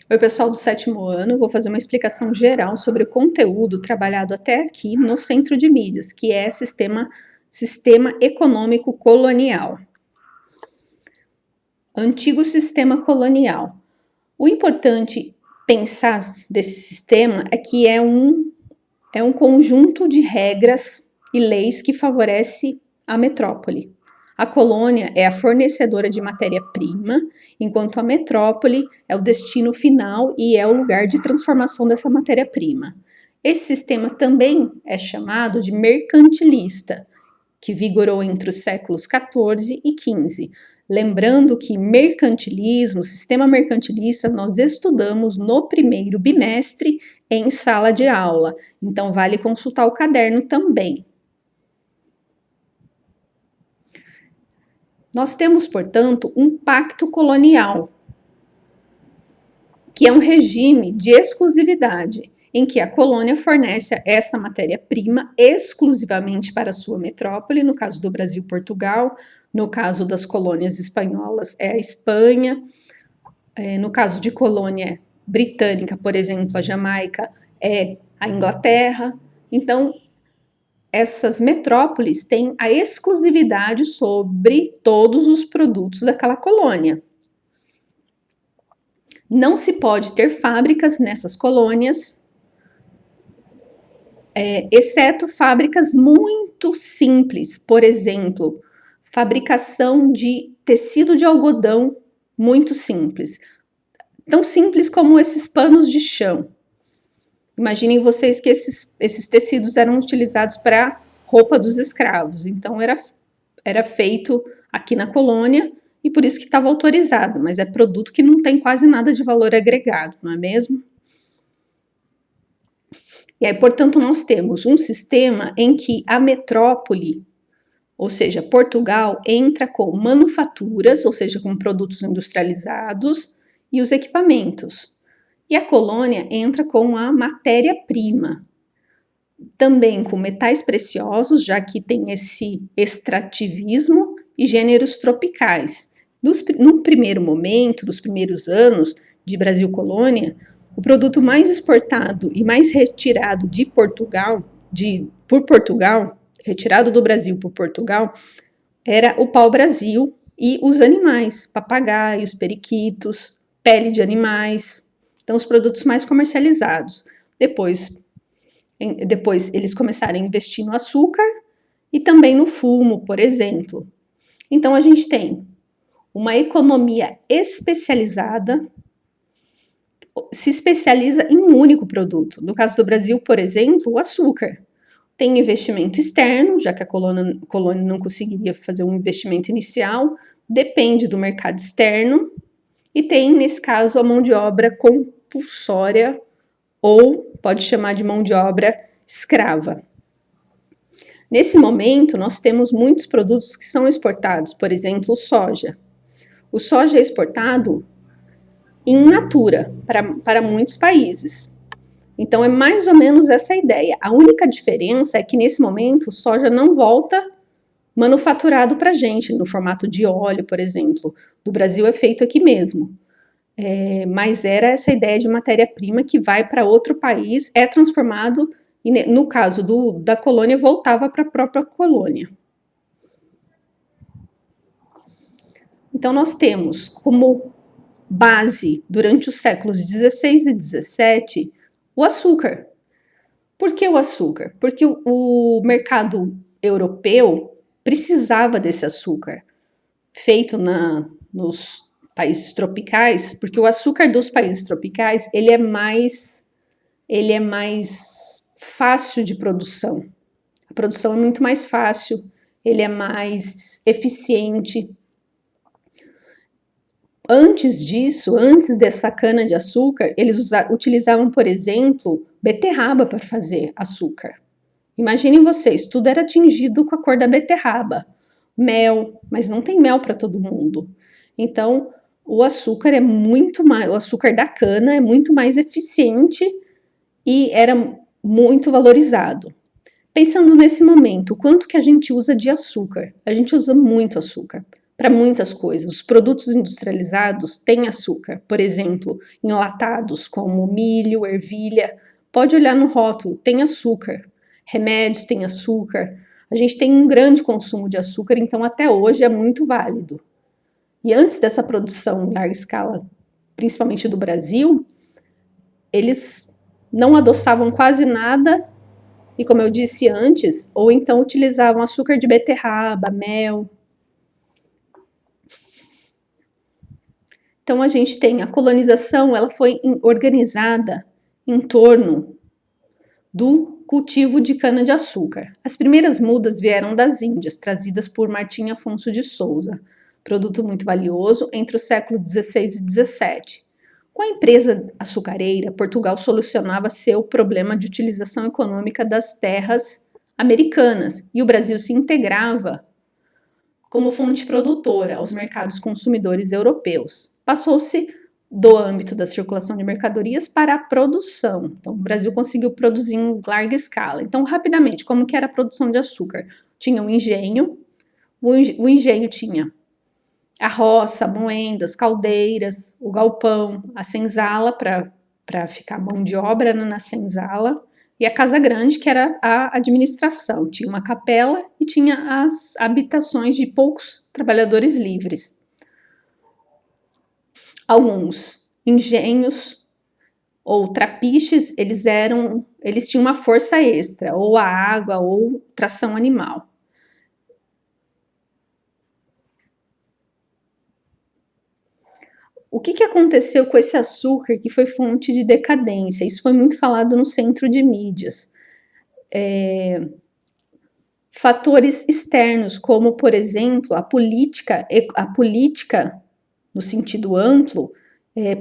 Oi, pessoal do sétimo ano, vou fazer uma explicação geral sobre o conteúdo trabalhado até aqui no Centro de Mídias, que é Sistema Econômico Colonial. Antigo sistema colonial. O importante pensar desse sistema é que é um conjunto de regras e leis que favorece a metrópole. A colônia é a fornecedora de matéria-prima, enquanto a metrópole é o destino final e é o lugar de transformação dessa matéria-prima. Esse sistema também é chamado de mercantilista, que vigorou entre os séculos XIV e XV. Lembrando que mercantilismo, sistema mercantilista, nós estudamos no primeiro bimestre em sala de aula. Então, vale consultar o caderno também. Nós temos, portanto, um pacto colonial, que é um regime de exclusividade, em que a colônia fornece essa matéria-prima exclusivamente para a sua metrópole, no caso do Brasil, Portugal, no caso das colônias espanholas é a Espanha, no caso de colônia britânica, por exemplo, a Jamaica é a Inglaterra. Então, essas metrópoles têm a exclusividade sobre todos os produtos daquela colônia. Não se pode ter fábricas nessas colônias, exceto fábricas muito simples, por exemplo, fabricação de tecido de algodão muito simples, tão simples como esses panos de chão. Imaginem vocês que esses tecidos eram utilizados para roupa dos escravos, então era feito aqui na colônia e por isso que estava autorizado, mas é produto que não tem quase nada de valor agregado, não é mesmo? E aí, portanto, nós temos um sistema em que a metrópole, ou seja, Portugal, entra com manufaturas, ou seja, com produtos industrializados e os equipamentos. E a colônia entra com a matéria-prima, também com metais preciosos, já que tem esse extrativismo, e gêneros tropicais. No primeiro momento, nos primeiros anos de Brasil colônia, o produto mais exportado e mais retirado de Portugal, por Portugal, retirado do Brasil por Portugal, era o pau-brasil e os animais, papagaios, periquitos, pele de animais. Então, os produtos mais comercializados. Depois eles começaram a investir no açúcar e também no fumo, por exemplo. Então, a gente tem uma economia especializada, se especializa em um único produto. No caso do Brasil, por exemplo, o açúcar. Tem investimento externo, já que a colônia não conseguiria fazer um investimento inicial, depende do mercado externo, e tem, nesse caso, a mão de obra compulsória, ou pode chamar de mão de obra escrava. Nesse momento, nós temos muitos produtos que são exportados, por exemplo, o soja. O soja é exportado in natura para muitos países. Então, é mais ou menos essa a ideia. A única diferença é que, nesse momento, o soja não volta manufaturado para a gente, no formato de óleo, por exemplo. Do Brasil é feito aqui mesmo. Mas era essa ideia de matéria-prima que vai para outro país, é transformado, e no caso da colônia, voltava para a própria colônia. Então, nós temos como base, durante os séculos 16 e 17, o açúcar. Por que o açúcar? Porque o mercado europeu precisava desse açúcar, feito nos países tropicais, porque o açúcar dos países tropicais, ele é mais fácil de produção. A produção é muito mais fácil, ele é mais eficiente. Antes disso, antes dessa cana de açúcar, eles utilizavam, por exemplo, beterraba para fazer açúcar. Imaginem vocês, tudo era tingido com a cor da beterraba. Mel, mas não tem mel para todo mundo. Então, o açúcar o açúcar da cana é muito mais eficiente e era muito valorizado. Pensando nesse momento, quanto que a gente usa de açúcar? A gente usa muito açúcar. para muitas coisas. Os produtos industrializados têm açúcar, por exemplo, enlatados como milho, ervilha. Pode olhar no rótulo, tem açúcar. Remédios têm açúcar. A gente tem um grande consumo de açúcar, então até hoje é muito válido. E antes dessa produção em larga escala, principalmente do Brasil, eles não adoçavam quase nada e, como eu disse antes, ou então utilizavam açúcar de beterraba, mel. Então a gente tem a colonização, ela foi organizada em torno do cultivo de cana-de-açúcar. As primeiras mudas vieram das Índias, trazidas por Martim Afonso de Souza, produto muito valioso entre os séculos XVI e XVII. Com a empresa açucareira, Portugal solucionava seu problema de utilização econômica das terras americanas e o Brasil se integrava como fonte produtora aos mercados consumidores europeus. Passou-se do âmbito da circulação de mercadorias para a produção. Então, o Brasil conseguiu produzir em larga escala. Então, rapidamente, como que era a produção de açúcar? Tinha um engenho, o engenho tinha a roça, moendas, caldeiras, o galpão, a senzala para ficar mão de obra na senzala, e a casa grande, que era a administração. Tinha uma capela e tinha as habitações de poucos trabalhadores livres. Alguns engenhos ou trapiches, eles tinham uma força extra, ou a água ou tração animal. O que aconteceu com esse açúcar que foi fonte de decadência? Isso foi muito falado no centro de mídias. Fatores externos, como, por exemplo, a política no sentido amplo,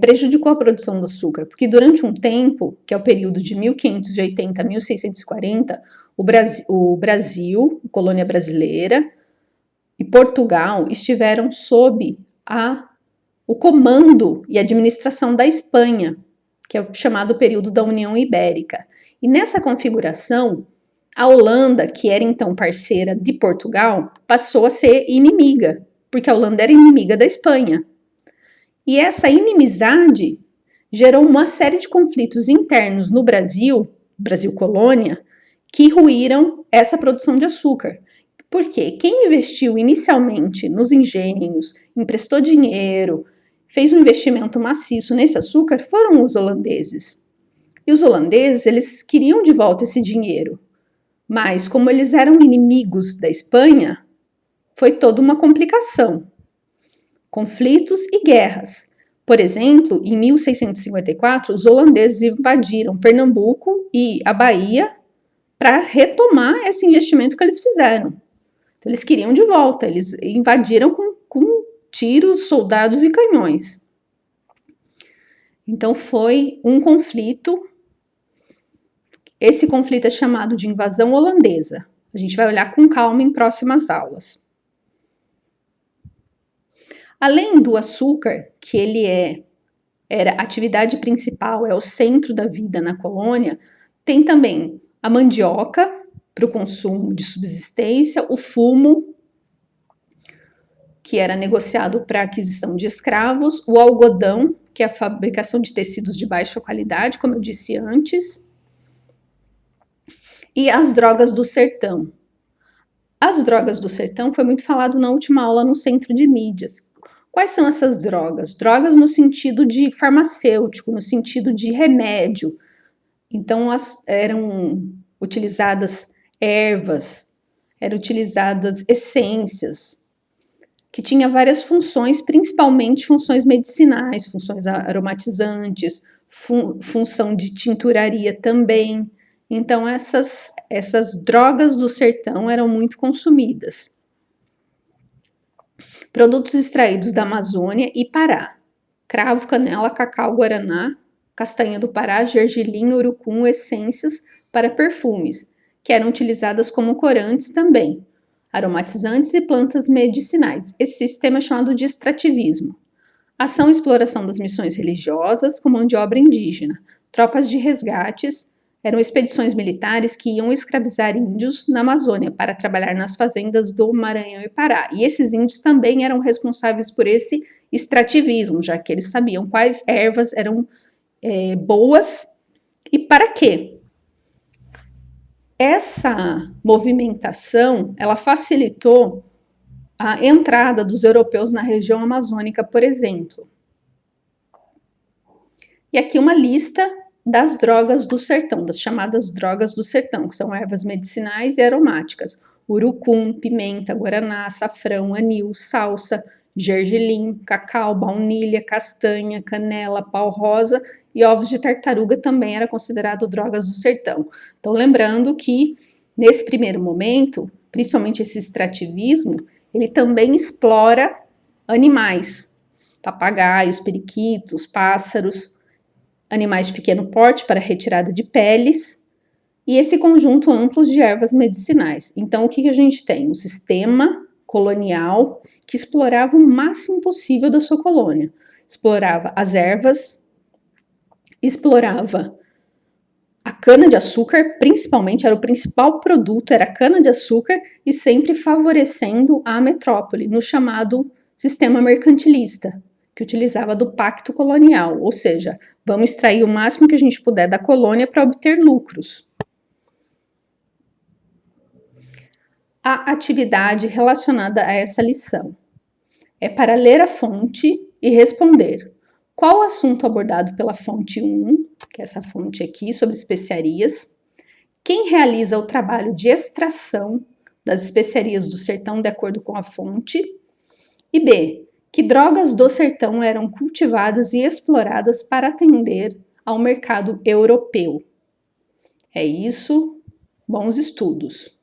prejudicou a produção do açúcar, porque durante um tempo, que é o período de 1580 a 1640, o Brasil, colônia brasileira, e Portugal estiveram sob o comando e administração da Espanha, que é o chamado período da União Ibérica. E nessa configuração, a Holanda, que era então parceira de Portugal, passou a ser inimiga, porque a Holanda era inimiga da Espanha. E essa inimizade gerou uma série de conflitos internos no Brasil colônia, que ruíram essa produção de açúcar. Porque quem investiu inicialmente nos engenhos, emprestou dinheiro, fez um investimento maciço nesse açúcar foram os holandeses. E os holandeses, eles queriam de volta esse dinheiro. Mas, como eles eram inimigos da Espanha, foi toda uma complicação. Conflitos e guerras. Por exemplo, em 1654, os holandeses invadiram Pernambuco e a Bahia para retomar esse investimento que eles fizeram. Então, eles queriam de volta, eles invadiram com tiros, soldados e canhões. Então, foi um conflito. Esse conflito é chamado de invasão holandesa. A gente vai olhar com calma em próximas aulas. Além do açúcar, que era a atividade principal, é o centro da vida na colônia, tem também a mandioca para o consumo de subsistência, o fumo, que era negociado para a aquisição de escravos, o algodão, que é a fabricação de tecidos de baixa qualidade, como eu disse antes, e as drogas do sertão. As drogas do sertão foi muito falado na última aula no centro de mídias. Quais são essas drogas? Drogas no sentido de farmacêutico, no sentido de remédio. Então, eram utilizadas ervas, eram utilizadas essências, que tinha várias funções, principalmente funções medicinais, funções aromatizantes, função de tinturaria também. Então, essas drogas do sertão eram muito consumidas. Produtos extraídos da Amazônia e Pará: cravo, canela, cacau, guaraná, castanha do Pará, gergelim, urucum, essências para perfumes, que eram utilizadas como corantes também, aromatizantes e plantas medicinais. Esse sistema é chamado de extrativismo. Ação e exploração das missões religiosas com mão de obra indígena, tropas de resgates, eram expedições militares que iam escravizar índios na Amazônia para trabalhar nas fazendas do Maranhão e Pará. E esses índios também eram responsáveis por esse extrativismo, já que eles sabiam quais ervas eram boas e para quê. Essa movimentação, ela facilitou a entrada dos europeus na região amazônica, por exemplo. E aqui uma lista das drogas do sertão, das chamadas drogas do sertão, que são ervas medicinais e aromáticas: urucum, pimenta, guaraná, açafrão, anil, salsa, gergelim, cacau, baunilha, castanha, canela, pau-rosa e ovos de tartaruga também era considerado drogas do sertão. Então, lembrando que, nesse primeiro momento, principalmente esse extrativismo, ele também explora animais, papagaios, periquitos, pássaros, animais de pequeno porte para retirada de peles, e esse conjunto amplo de ervas medicinais. Então, o que a gente tem? Um sistema colonial que explorava o máximo possível da sua colônia. Explorava as ervas, explorava a cana-de-açúcar, principalmente, era o principal produto, era a cana-de-açúcar, e sempre favorecendo a metrópole, no chamado sistema mercantilista, que utilizava do pacto colonial, ou seja, vamos extrair o máximo que a gente puder da colônia para obter lucros. A atividade relacionada a essa lição é para ler a fonte e responder qual o assunto abordado pela fonte 1, que é essa fonte aqui, sobre especiarias, quem realiza o trabalho de extração das especiarias do sertão de acordo com a fonte, e B, que drogas do sertão eram cultivadas e exploradas para atender ao mercado europeu. É isso, bons estudos!